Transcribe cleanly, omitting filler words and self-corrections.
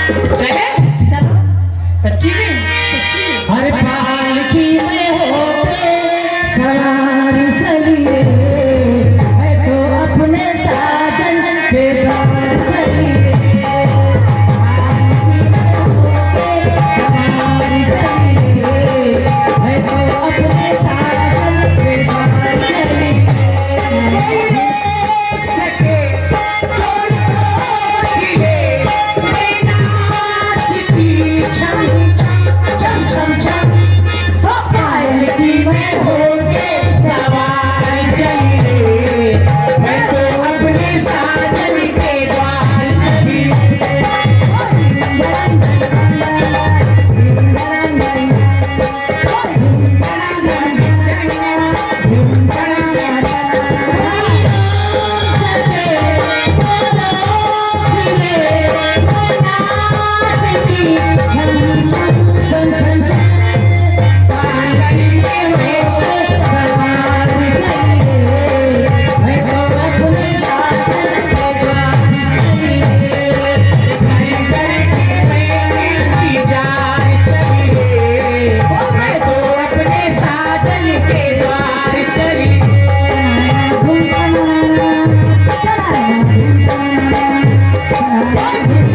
चले चलो सच्ची में सच्ची में। हर पालकी में होके सवार चलिए, है तो अपने साजन के द्वार चलिए। पालकी में होके सवार चलिए, है तो अपने साजन के द्वार चलिए। सके तो हिले मैं नाचती छम छम छम छम छम पालकी में होके सवार चलिए, मैं तो अपने साजन के द्वार चली। मैं तो अपने साजन के द्वार चली। धूम